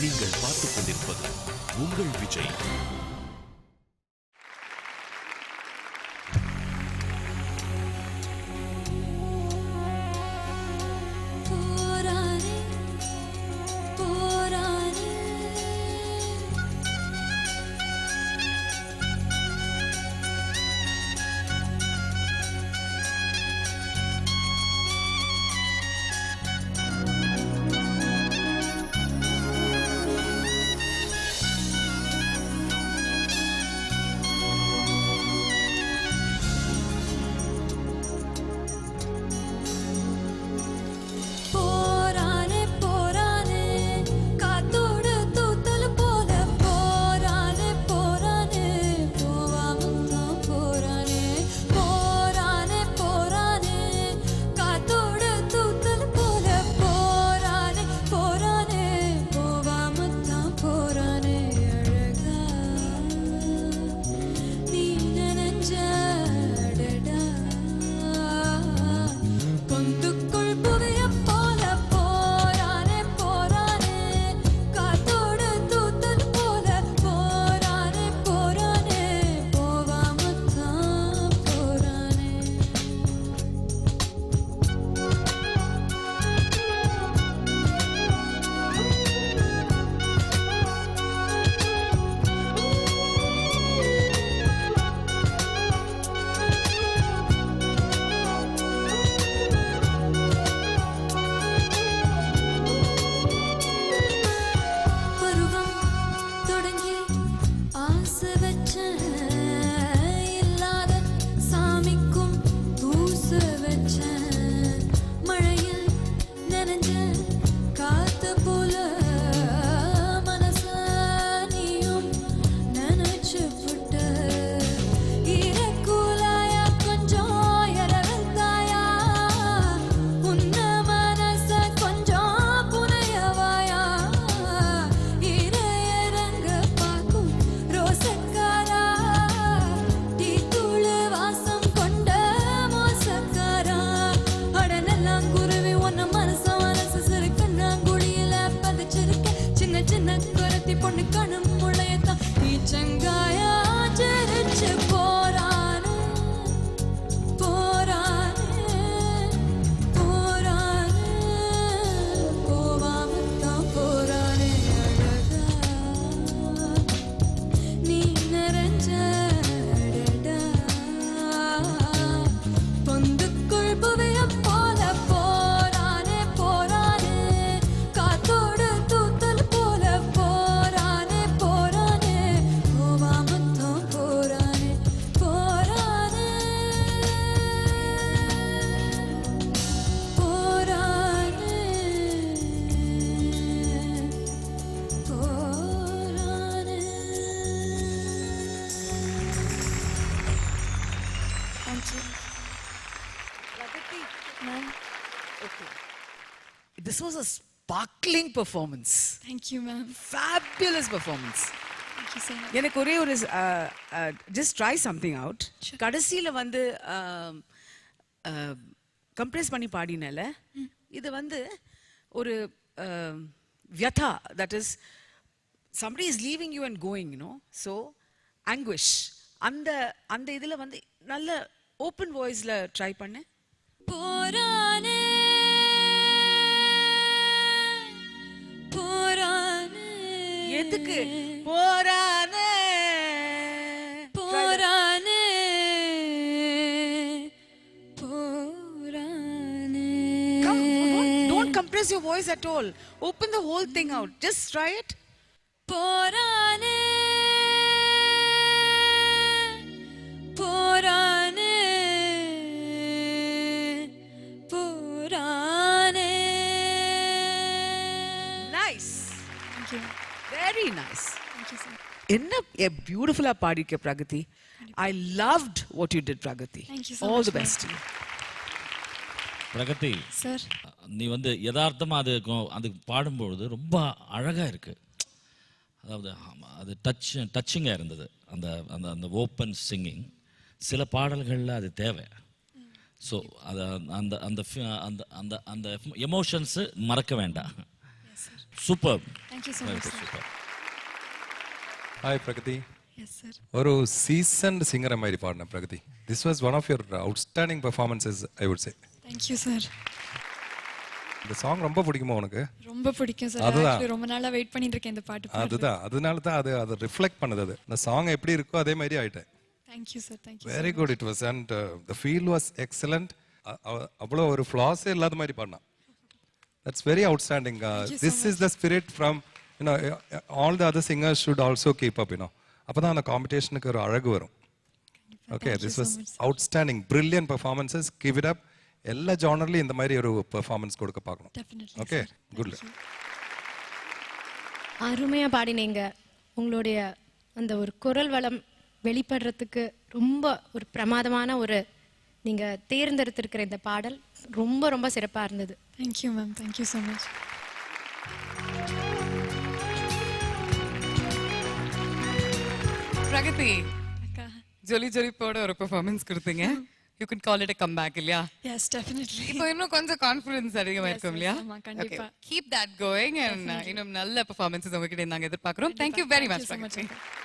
நீங்கள் பார்த்துக் கொண்டிருப்பது உங்கள் Vijay. This was a sparkling performance. Thank you, ma'am. Fabulous performance. Thank you so much. எனக்கு ஒரே ஒரு just try something out. கடைசியில வந்து கம்ப்ரஸ் பண்ணி பாடினல இது வந்து ஒரு வியதா, that is somebody is leaving you and going, you know, so anguish. அந்த இதுல வந்து நல்ல ஓப்பன் வாய்ஸ்ல ட்ரை பண்ணு. போரானே எதுக்கு போரானே போரானே போரானே. Don't compress your voice at all. Open the whole thing out. Just try it. போரானே போரானே போரானே. Nice. Thank you. Very nice. Thank you, sir. என்ன பியூட்டிஃபுல்லா பாடிக்க Pragati. I loved what you did, Pragati. Thank you so All much, the best. Pragathi sir, நீ வந்து யதார்த்தமாக அது பாடும்பொழுது ரொம்ப அழகாக இருக்கு. அதாவது அது டச்சிங்காக இருந்தது. அந்த அந்த அந்த ஓப்பன் சிங்கிங் சில பாடல்களில் அது தேவை. ஸோ அதை அந்த அந்த அந்த அந்த அந்த எமோஷன்ஸு மறக்க வேண்டாம். Super. Thank you so much, sir. Super. Hi Pragathi. Yes, sir. ஒரு சீசன்ட் சிங்கரை மாதிரி பாடின Pragathi. This was one of your outstanding performances I would say. Thank you, sir. இந்த சாங் ரொம்ப பிடிக்குமா உனக்கு? ரொம்ப பிடிக்கும் சார். அதுதான். Actually ரொம்ப நாளா வெயிட் பண்ணிட்டு இருக்கேன் இந்த பாட்டு பாட. அதுதான், அதனால தான் அது ரிஃப்ளெக்ட் பண்ணுது. அது இந்த சாங் எப்படி இருக்கோ அதே மாதிரி ஆயிட்டேன். Thank you, sir. Thank you. Very good it was and the feel was excellent. அவ்வளோ ஒரு ஃப்ளாஸே இல்லாத மாதிரி பாடினா. That's very outstanding. This is the spirit from you know all the other singers should also keep up you know. அப்போ தான் அந்த காம்படிஷனுக்கு ஒரு அழகு வரும். Okay, this was outstanding, brilliant performances. Keep it up. எல்லா ஜானர்லையும் இந்த மாதிரி ஒரு பெர்ஃபார்மன்ஸ் கொடுக்க பார்க்கணும். Definitely. Okay, sir. Good. Thank you. அருமையாக பாடினீங்க. உங்களுடைய அந்த ஒரு குரல் வளம் வெளிப்படுறதுக்கு ரொம்ப ஒரு பிரமாதமான ஒரு நீங்கள் தேர்ந்தெடுத்திருக்கிற இந்த பாடல் ரொம்ப ரொம்ப சிறப்பாக இருந்தது. Thank you, ma'am. Thank you so much. Pragati, அக்கா. ஜொலி ஜொலிப்போட ஒரு பெர்ஃபார்மன்ஸ் கொடுத்தீங்க. You can call it a comeback இல்லையா? Yes, definitely. இப்போ இன்னும் கொஞ்சம் கான்ஃபிடன்ஸ் அதிகமா இருக்கும் இல்லையா? ஆமா, கண்டிப்பா. கீப் தட் கோயிங் அண்ட் இன்னும் நல்ல பெர்ஃபார்மன்ஸஸ் உங்ககிட்ட நாங்க எதிர்பார்க்கிறோம். Thank you very much, Thank you so much, Pragati. அக்கா.